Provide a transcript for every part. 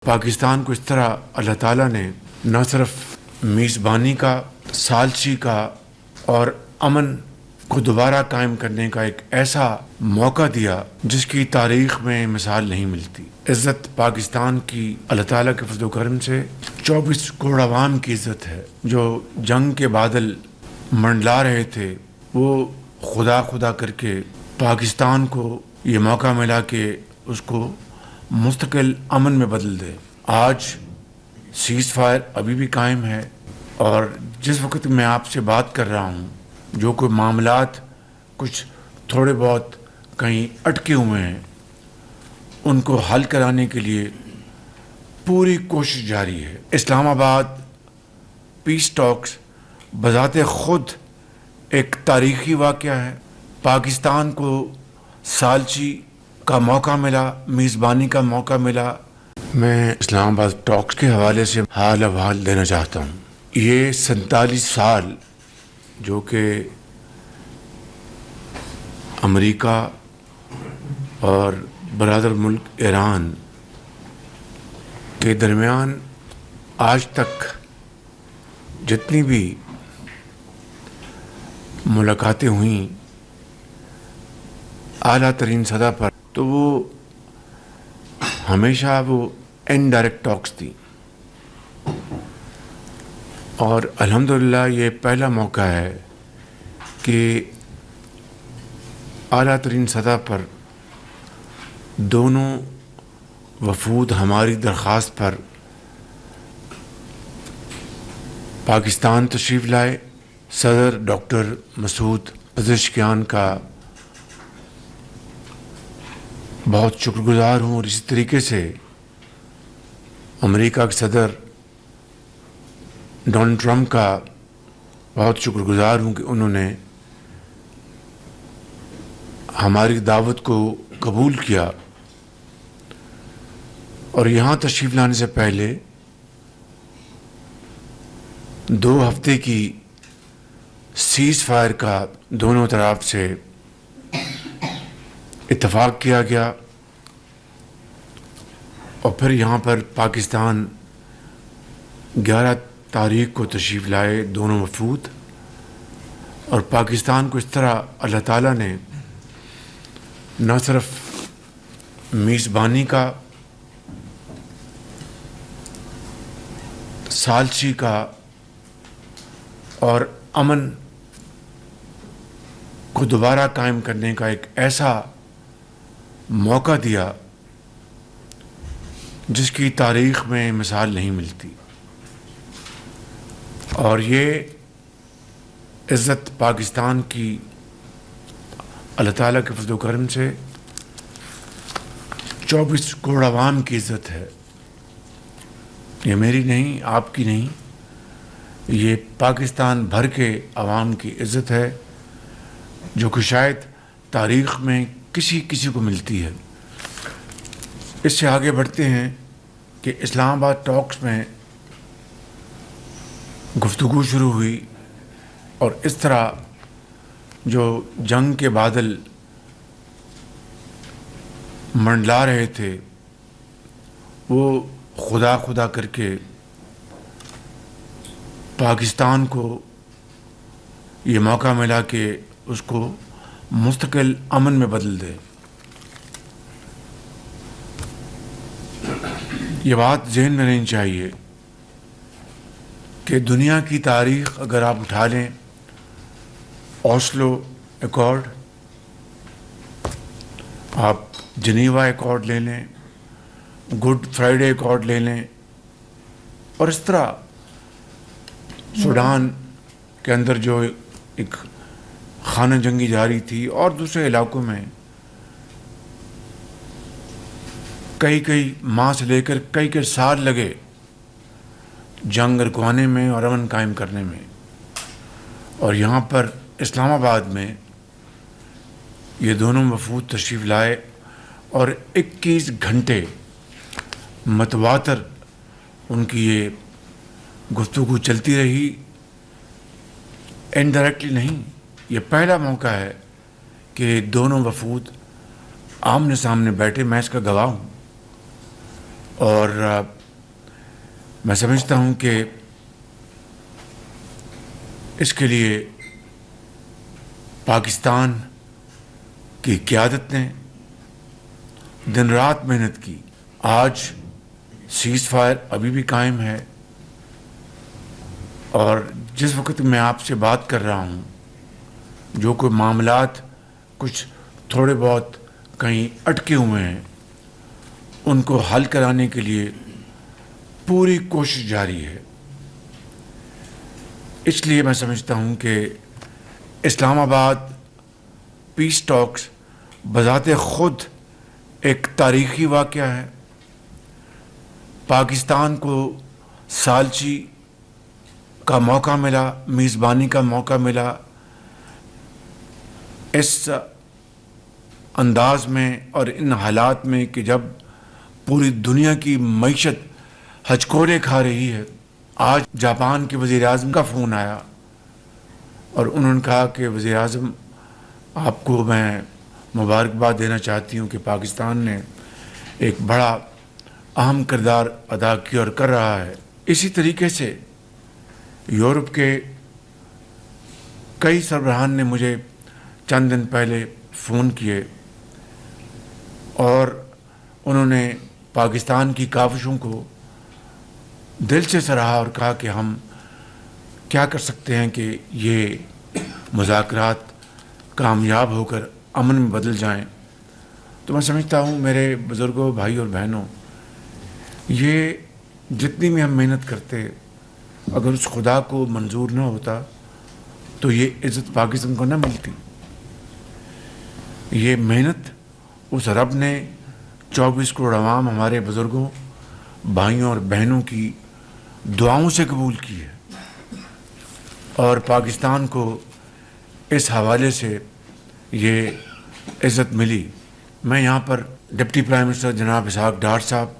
पाकिस्तान को इस तरह अल्लाह ताला ने न सिर्फ मेज़बानी का, सालची का और अमन को दोबारा कायम करने का एक ऐसा मौका दिया जिसकी तारीख में मिसाल नहीं मिलती। इज़्ज़त पाकिस्तान की अल्लाह ताला के फज़ल व करम से 24 करोड़ अवाम की इज़्ज़त है। जो जंग के बादल मंडला रहे थे वो खुदा खुदा करके पाकिस्तान को ये मौका मिला कि उसको मुस्तकिल अमन में बदल दे। आज सीज़ फायर अभी भी कायम है और जिस वक्त मैं आपसे बात कर रहा हूँ जो कोई मामलात कुछ थोड़े बहुत कहीं अटके हुए हैं उनको हल कराने के लिए पूरी कोशिश जारी है। इस्लामाबाद पीस टॉक्स बज़ाते ख़ुद एक तारीख़ी वाक़या है। पाकिस्तान को सालची का मौका मिला, मेज़बानी का मौका मिला। मैं इस्लामाबाद टॉक्स के हवाले से हाल अहवाल देना चाहता हूँ। ये 47 साल जो कि अमेरिका और बरादर मुल्क ईरान के दरमियान आज तक जितनी भी मुलाकातें हुई आला तरीन सतह पर, तो वो हमेशा वो इनडायरेक्ट टॉक्स थी और अल्हम्दुलिल्लाह ये पहला मौका है कि आला तरीन सतह पर दोनों वफूद हमारी दरख्वास्त पर पाकिस्तान तशरीफ़ लाए। सदर डॉक्टर मसूद पज़ेश्कियान का बहुत शुक्रगुज़ार हूँ और इसी तरीके से अमेरिका के सदर डोनाल्ड ट्रंप का बहुत शुक्रगुज़ार हूँ कि उन्होंने हमारी दावत को कबूल किया और यहाँ तशरीफ़ लाने से पहले 2 हफ्ते की सीज़ फायर का दोनों तरफ से इत्तफाक किया गया और फिर यहाँ पर पाकिस्तान 11 तारीख को तशरीफ़ लाए दोनों वफूद। और पाकिस्तान को इस तरह अल्लाह ताला ने न सिर्फ मेज़बानी का, सालची का और अमन को दोबारा कायम करने का एक ऐसा मौका दिया जिसकी तारीख में मिसाल नहीं मिलती। और ये इज़्ज़त पाकिस्तान की अल्लाह ताला के फज़ल व करम से 24 करोड़ अवाम की इज़्ज़त है। ये मेरी नहीं, आपकी नहीं, ये पाकिस्तान भर के अवाम की इज़्ज़त है जो कि शायद तारीख़ में किसी को मिलती है। इससे आगे बढ़ते हैं कि इस्लामाबाद टॉक्स में गुफ्तगू शुरू हुई और इस तरह जो जंग के बादल मंडला रहे थे वो खुदा खुदा करके पाकिस्तान को ये मौका मिला कि उसको मुस्तकिल अमन में बदल दे। ये बात ज़हन में रहनी चाहिए कि दुनिया की तारीख़ अगर आप उठा लें, ओस्लो एकॉर्ड, आप जिनीवा एकॉर्ड ले लें, गुड फ्राइडे एकॉर्ड ले लें और इस तरह सूडान के अंदर जो एक खाना जंगी जारी थी और दूसरे इलाकों में कई माह से लेकर कई साल लगे जंग रुकवाने में और अमन कायम करने में। और यहाँ पर इस्लामाबाद में ये दोनों वफूद तशरीफ़ लाए और 21 घंटे मतवातर उनकी ये गुफ्तगू चलती रही। इनडायरेक्टली नहीं, ये पहला मौका है कि दोनों वफूद आमने सामने बैठे। मैं इसका गवाह हूँ और मैं समझता हूँ कि इसके लिए पाकिस्तान की क़यादत ने दिन रात मेहनत की। आज सीज़ फायर अभी भी कायम है और जिस वक्त मैं आपसे बात कर रहा हूँ, जो कोई मामलात कुछ थोड़े बहुत कहीं अटके हुए हैं, उनको हल कराने के लिए पूरी कोशिश जारी है। इसलिए मैं समझता हूँ कि इस्लामाबाद पीस टॉक्स बज़ाते ख़ुद एक तारीख़ी वाक़या है। पाकिस्तान को सालची का मौका मिला, मेज़बानी का मौका मिला। इस अंदाज में और इन हालात में कि जब पूरी दुनिया की मईशत हचकोरे खा रही है। आज जापान के वज़ीर-ए-आज़म का फ़ोन आया और उन्होंने कहा कि वज़ीर-ए-आज़म, आपको मैं मुबारकबाद देना चाहती हूँ कि पाकिस्तान ने एक बड़ा अहम किरदार अदा किया और कर रहा है। इसी तरीके से यूरोप के कई सरबराहान ने मुझे चंद दिन पहले फ़ोन किए और उन्होंने पाकिस्तान की काविशों को दिल से सराहा और कहा कि हम क्या कर सकते हैं कि ये मुज़ाकरात कामयाब होकर अमन में बदल जाएं। तो मैं समझता हूँ मेरे बुज़ुर्गों, भाई और बहनों, ये जितनी भी हम मेहनत करते, अगर उस खुदा को मंजूर न होता तो ये इज़्ज़त पाकिस्तान को न मिलती। ये मेहनत उस रब ने 24 करोड़ अवाम, हमारे बुज़ुर्गों, भाइयों और बहनों की दुआओं से कबूल की है और पाकिस्तान को इस हवाले से ये इज़्ज़त मिली। मैं यहाँ पर डिप्टी प्राइम मिनिस्टर जनाब इसहाक डार साहब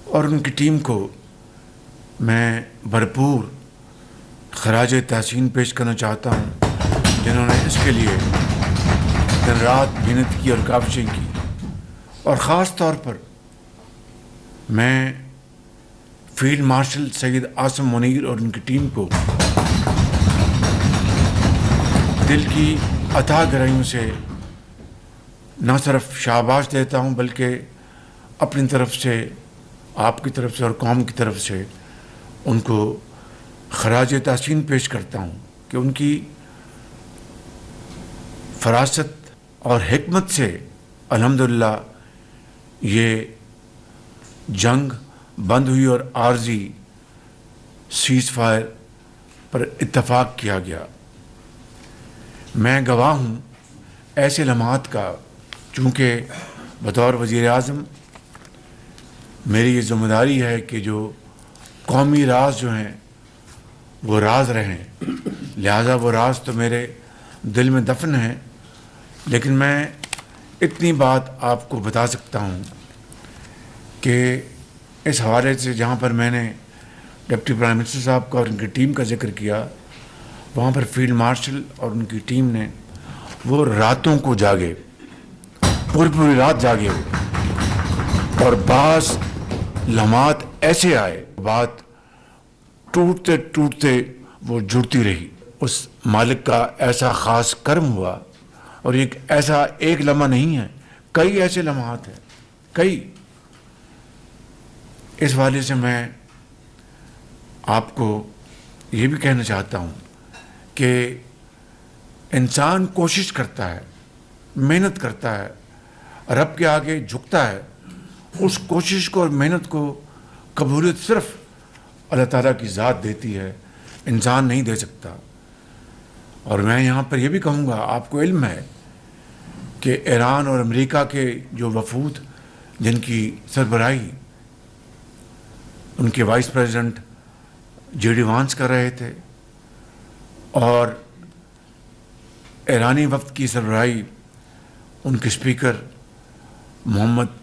और उनकी टीम को मैं भरपूर खराज तहसीन पेश करना चाहता हूँ, जिन्होंने इसके लिए दिन रात मेहनत की और काविशें की। और ख़ास तौर पर मैं फील्ड मार्शल सैयद आसिम मुनीर और उनकी टीम को दिल की अथाह गहराइयों से न सिर्फ शाबाश देता हूँ, बल्कि अपनी तरफ से, आपकी तरफ से और कौम की तरफ से उनको खराज तहसीन पेश करता हूँ कि उनकी फरासत और हिकमत से अल्हम्दुलिल्लाह ये जंग बंद हुई और आर्जी सीज़ फायर पर इत्तफाक किया गया। मैं गवाह हूँ ऐसे लम्हात का, चूँकि बतौर वज़ीर-ए-आज़म मेरी ये ज़िम्मेदारी है कि जो कौमी राज जो हैं वो राज रहें, लिहाजा वो राज तो मेरे दिल में दफन है। लेकिन मैं इतनी बात आपको बता सकता हूँ कि इस हवाले से जहाँ पर मैंने डिप्टी प्राइम मिनिस्टर साहब का और उनकी टीम का जिक्र किया, वहाँ पर फील्ड मार्शल और उनकी टीम ने वो रातों को जागे, पूरी पूरी रात जागे और बाज़ लम्हात ऐसे आए, बात टूटते टूटते वो जुड़ती रही। उस मालिक का ऐसा ख़ास कर्म हुआ और एक ऐसा एक लम्हा नहीं है, कई ऐसे लम्हात हैं, कई। इस वाले से मैं आपको ये भी कहना चाहता हूँ कि इंसान कोशिश करता है, मेहनत करता है, रब के आगे झुकता है। उस कोशिश को और मेहनत को कबूलियत सिर्फ अल्लाह ताला की ज़ात देती है, इंसान नहीं दे सकता। और मैं यहाँ पर यह भी कहूँगा, आपको इल्म है कि ईरान और अमेरिका के जो वफूद जिनकी सरबराही उनके वाइस प्रेसिडेंट जे.डी. वांस कर रहे थे और ईरानी वफ़द की सरबराही उनके स्पीकर मोहम्मद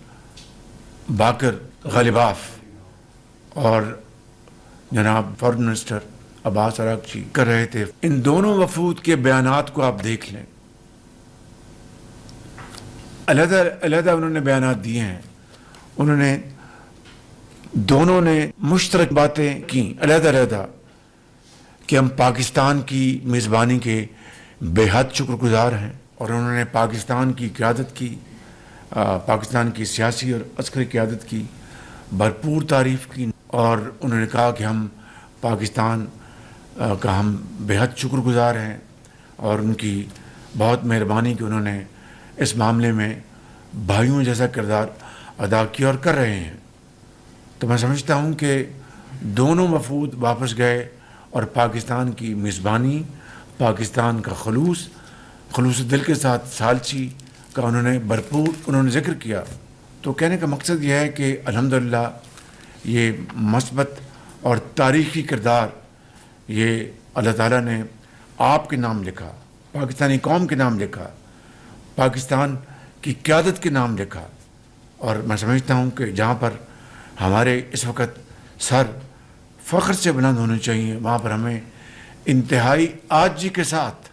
बाकर गालिबाफ और जनाब फॉरेन मिनिस्टर अब्बास अरागची कर रहे थे। इन दोनों वफूद के बयानात को आप देख लें, अलग-अलग उन्होंने बयानात दिए हैं। उन्होंने दोनों ने मुश्तरक बातें की अलग-अलग कि हम पाकिस्तान की मेज़बानी के बेहद शुक्रगुजार हैं और उन्होंने पाकिस्तान की क़यादत की, पाकिस्तान की सियासी और अस्करी क़यादत की भरपूर तारीफ़ की और उन्होंने कहा कि हम पाकिस्तान का हम बेहद शुक्रगुजार हैं और उनकी बहुत मेहरबानी कि उन्होंने इस मामले में भाइयों जैसा किरदार अदा किया और कर रहे हैं। तो मैं समझता हूँ कि दोनों वफूद वापस गए और पाकिस्तान की मेज़बानी, पाकिस्तान का खलूस दिल के साथ सालची का उन्होंने ज़िक्र किया। तो कहने का मकसद यह है कि अल्हम्दुलिल्लाह ये मस्बत और तारीख़ी किरदार ये अल्लाह ताला ने आपके नाम लिखा, पाकिस्तानी कौम के नाम लिखा, पाकिस्तान की क़यादत के नाम लिखा। और मैं समझता हूँ कि जहाँ पर हमारे इस वक्त सर फ़ख्र से बुलंद होने चाहिए, वहाँ पर हमें इंतहाई आजी के साथ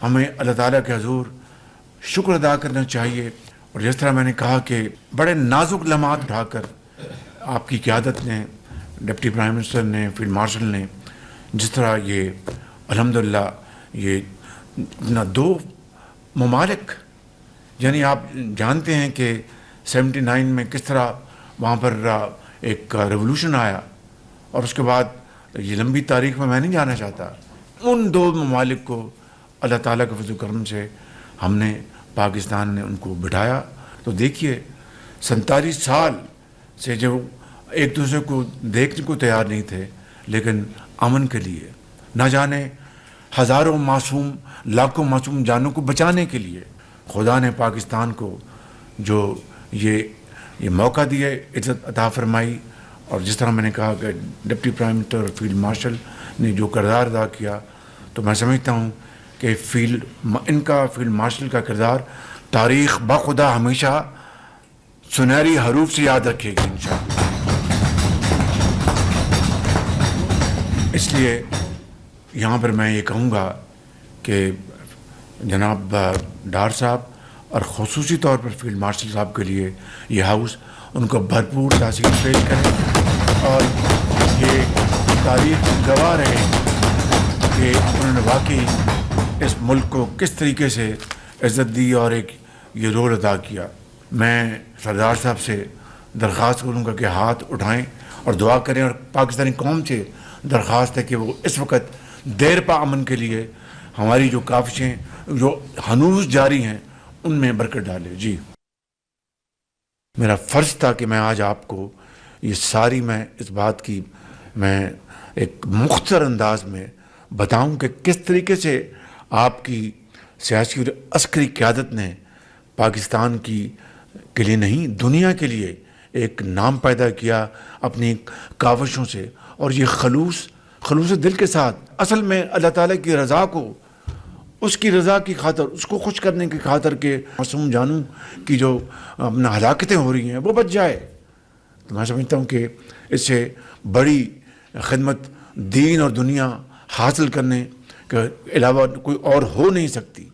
हमें अल्लाह ताला के हुज़ूर शुक्र अदा करना चाहिए। और जिस तरह मैंने कहा कि बड़े नाजुक लम्हात उठाकर आपकी क़यादत ने, डिप्टी प्राइम मिनिस्टर ने, फील्ड मार्शल ने जिस तरह ये अल्हम्दुलिल्लाह ये ना दो ममालिक, यानी आप जानते हैं कि 79 में किस तरह वहाँ पर एक रेवोल्यूशन आया और उसके बाद ये लंबी तारीख़ में मैं नहीं जाना चाहता। उन दो ममालिक को अल्लाह ताला के फज़ल करम से हमने पाकिस्तान ने उनको बिठाया। तो देखिए 47 साल से जो एक दूसरे को देखने को तैयार नहीं थे, लेकिन अमन के लिए, न जाने हज़ारों मासूम, लाखों मासूम जानों को बचाने के लिए खुदा ने पाकिस्तान को जो ये मौका दिए, इज़्ज़त अता फरमाई। और जिस तरह मैंने कहा कि डिप्टी प्राइम मिनिस्टर और फील्ड मार्शल ने जो किरदार अदा किया, तो मैं समझता हूँ कि इनका फील्ड मार्शल का किरदार तारीख़ बाखुदा हमेशा सुनहरी हरूफ से याद रखेगी इंशाअल्लाह। इसलिए यहाँ पर मैं ये कहूँगा कि जनाब डार साहब और ख़ुसूसी तौर पर फील्ड मार्शल साहब के लिए ये हाउस उनको भरपूर तासीर पेश करें और ये तारीख़ गवाह रहे कि उन्होंने वाकई इस मुल्क को किस तरीके से इज़्ज़त दी और एक ये रोल अदा किया। मैं सरदार साहब से दरख्वास्त करूँगा कि हाथ उठाएँ और दुआ करें और पाकिस्तानी कौम से दरख्वास्त है कि वो इस वक्त देर पा अमन के लिए हमारी जो काविशें जो हनूज़ जारी हैं उनमें बरकत डाले। जी, मेरा फ़र्ज़ था कि मैं आज आपको ये सारी मैं इस बात की मैं एक मुख्तसर अंदाज में बताऊं कि किस तरीके से आपकी सियासी और अस्करी क़यादत ने पाकिस्तान की के लिए नहीं, दुनिया के लिए एक नाम पैदा किया अपनी काविशों से। और ये खलूस दिल के साथ असल में अल्लाह ताला की रज़ा को, उसकी रज़ा की खातर, उसको खुश करने की खातर के मासूम जानू की जो अपना हलाकतें हो रही हैं वो बच जाए। तो मैं समझता हूँ कि इससे बड़ी खिदमत दीन और दुनिया हासिल करने के अलावा कोई और हो नहीं सकती।